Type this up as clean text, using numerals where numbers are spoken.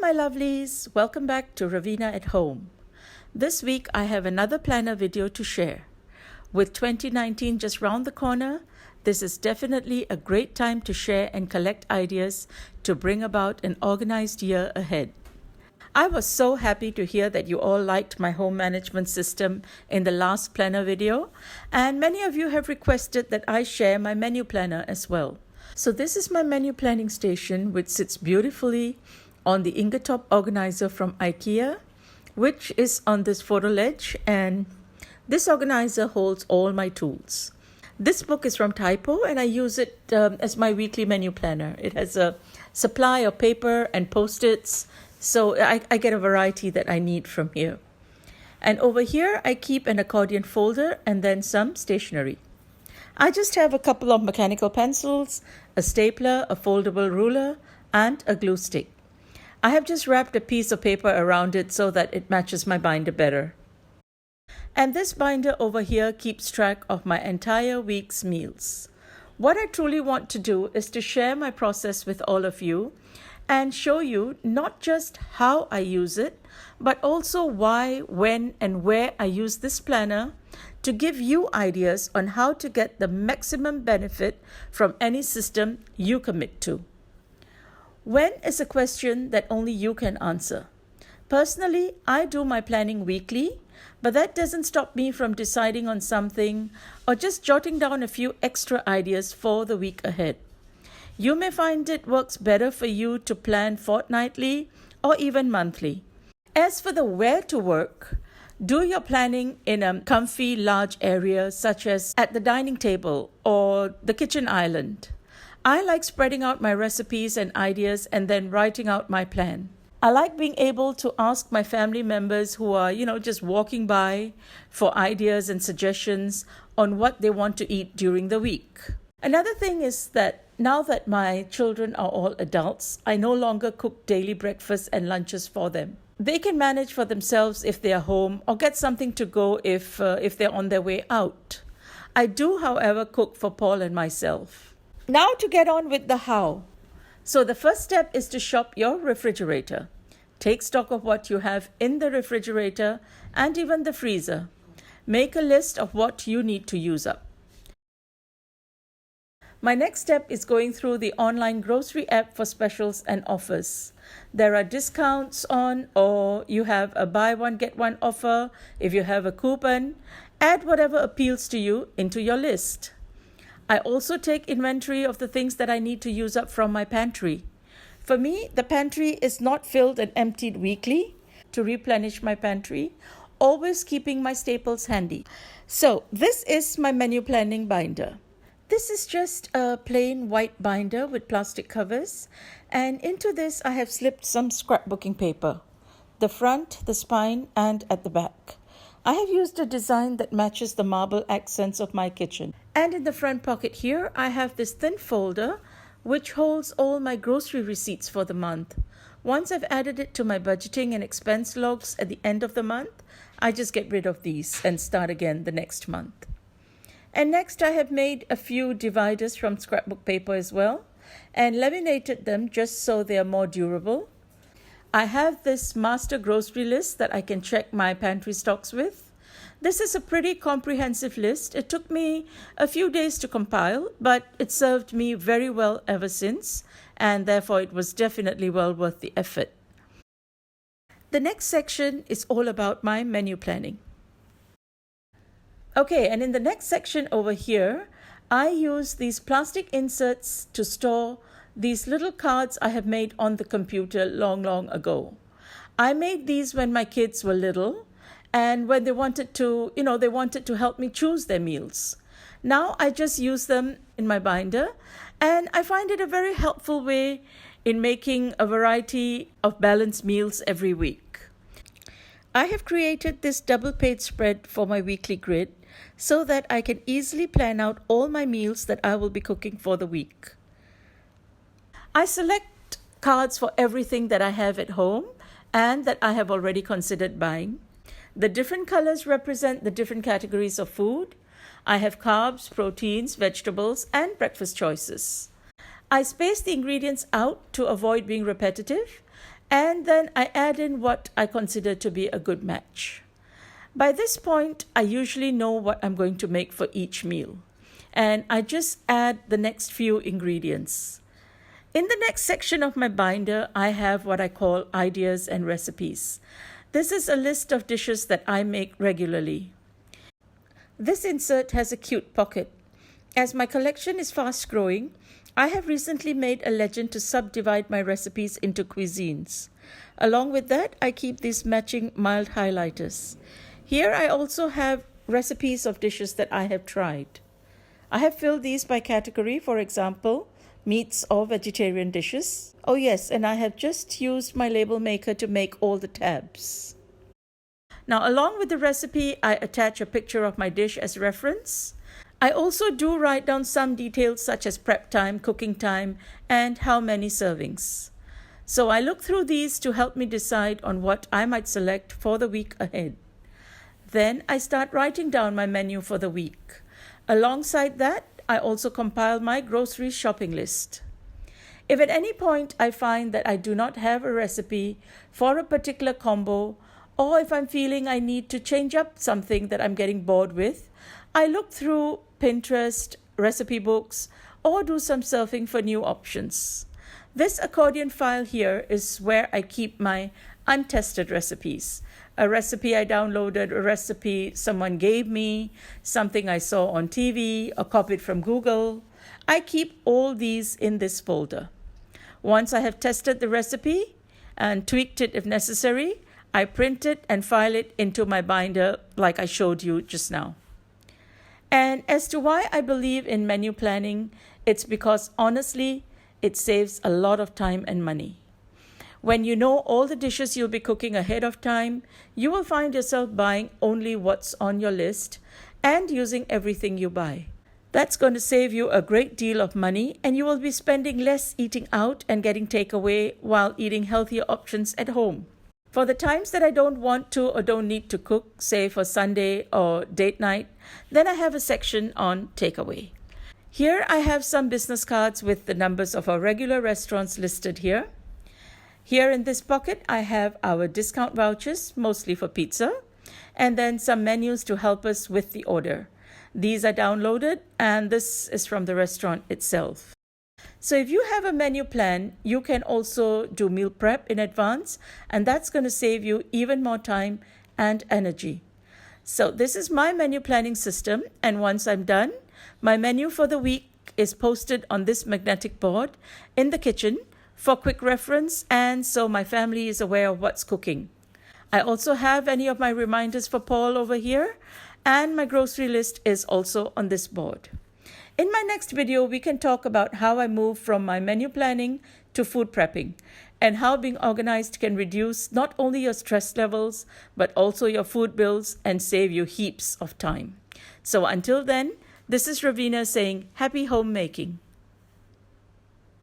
my lovelies, welcome back to Ravina at Home. This week I have another planner video to share. With 2019 just round the corner, this is definitely a great time to share and collect ideas to bring about an organized year ahead. I was so happy to hear that you all liked my home management system in the last planner video, and many of you have requested that I share my menu planner as well. So this is my menu planning station, which sits beautifully on the Ingertop Organiser from IKEA, which is on this photo ledge, and this organizer holds all my tools. This book is from Typo, and I use it as my weekly menu planner. It has a supply of paper and post-its, so I get a variety that I need from here. And over here, I keep an accordion folder and then some stationery. I just have a couple of mechanical pencils, a stapler, a foldable ruler, and a glue stick. I have just wrapped a piece of paper around it so that it matches my binder better. And this binder over here keeps track of my entire week's meals. What I truly want to do is to share my process with all of you and show you not just how I use it, but also why, when, and where I use this planner to give you ideas on how to get the maximum benefit from any system you commit to. When is a question that only you can answer. Personally, I do my planning weekly, but that doesn't stop me from deciding on something or just jotting down a few extra ideas for the week ahead. You may find it works better for you to plan fortnightly or even monthly. As for the where to work, do your planning in a comfy, large area such as at the dining table or the kitchen island. I like spreading out my recipes and ideas and then writing out my plan. I like being able to ask my family members who are, just walking by for ideas and suggestions on what they want to eat during the week. Another thing is that now that my children are all adults, I no longer cook daily breakfasts and lunches for them. They can manage for themselves if they are home or get something to go if they're on their way out. I do, however, cook for Paul and myself. Now to get on with the how. So the first step is to shop your refrigerator. Take stock of what you have in the refrigerator and even the freezer. Make a list of what you need to use up. My next step is going through the online grocery app for specials and offers. There are discounts on, or you have a buy one get one offer. If you have a coupon, add whatever appeals to you into your list. I also take inventory of the things that I need to use up from my pantry. For me, the pantry is not filled and emptied weekly to replenish my pantry, always keeping my staples handy. So this is my menu planning binder. This is just a plain white binder with plastic covers, and into this I have slipped some scrapbooking paper, the front, the spine, and at the back. I have used a design that matches the marble accents of my kitchen. And in the front pocket here, I have this thin folder which holds all my grocery receipts for the month. Once I've added it to my budgeting and expense logs at the end of the month, I just get rid of these and start again the next month. And next I have made a few dividers from scrapbook paper as well and laminated them just so they are more durable. I have this master grocery list that I can check my pantry stocks with. This is a pretty comprehensive list. It took me a few days to compile, but it served me very well ever since, and therefore it was definitely well worth the effort. The next section is all about my menu planning. Okay, and in the next section over here, I use these plastic inserts to store these little cards I have made on the computer long ago. I made these when my kids were little and when they wanted to help me choose their meals. Now I just use them in my binder, and I find it a very helpful way in making a variety of balanced meals every week. I have created this double-page spread for my weekly grid so that I can easily plan out all my meals that I will be cooking for the week. I select cards for everything that I have at home and that I have already considered buying. The different colors represent the different categories of food. I have carbs, proteins, vegetables, and breakfast choices. I space the ingredients out to avoid being repetitive, and then I add in what I consider to be a good match. By this point, I usually know what I'm going to make for each meal, and I just add the next few ingredients. In the next section of my binder, I have what I call ideas and recipes. This is a list of dishes that I make regularly. This insert has a cute pocket. As my collection is fast growing, I have recently made a legend to subdivide my recipes into cuisines. Along with that, I keep these matching mild highlighters. Here I also have recipes of dishes that I have tried. I have filled these by category, for example, meats or vegetarian dishes. Oh yes, and I have just used my label maker to make all the tabs. Now, along with the recipe, I attach a picture of my dish as reference. I also do write down some details such as prep time, cooking time, and how many servings. So I look through these to help me decide on what I might select for the week ahead. Then I start writing down my menu for the week. Alongside that, I also compile my grocery shopping list. If at any point I find that I do not have a recipe for a particular combo, or if I'm feeling I need to change up something that I'm getting bored with, I look through Pinterest, recipe books, or do some surfing for new options. This accordion file here is where I keep my untested recipes. A recipe I downloaded, a recipe someone gave me, something I saw on TV, or copied from Google. I keep all these in this folder. Once I have tested the recipe and tweaked it if necessary, I print it and file it into my binder like I showed you just now. And as to why I believe in menu planning, it's because honestly, it saves a lot of time and money. When you know all the dishes you'll be cooking ahead of time, you will find yourself buying only what's on your list and using everything you buy. That's going to save you a great deal of money, and you will be spending less eating out and getting takeaway while eating healthier options at home. For the times that I don't want to or don't need to cook, say for Sunday or date night, then I have a section on takeaway. Here I have some business cards with the numbers of our regular restaurants listed here. Here in this pocket, I have our discount vouchers, mostly for pizza, and then some menus to help us with the order. These are downloaded, and this is from the restaurant itself. So if you have a menu plan, you can also do meal prep in advance, and that's going to save you even more time and energy. So this is my menu planning system, and once I'm done, my menu for the week is posted on this magnetic board in the kitchen for quick reference, and so my family is aware of what's cooking. I also have any of my reminders for Paul over here, and my grocery list is also on this board. In my next video, we can talk about how I move from my menu planning to food prepping, and how being organized can reduce not only your stress levels, but also your food bills and save you heaps of time. So until then, this is Ravina saying happy homemaking.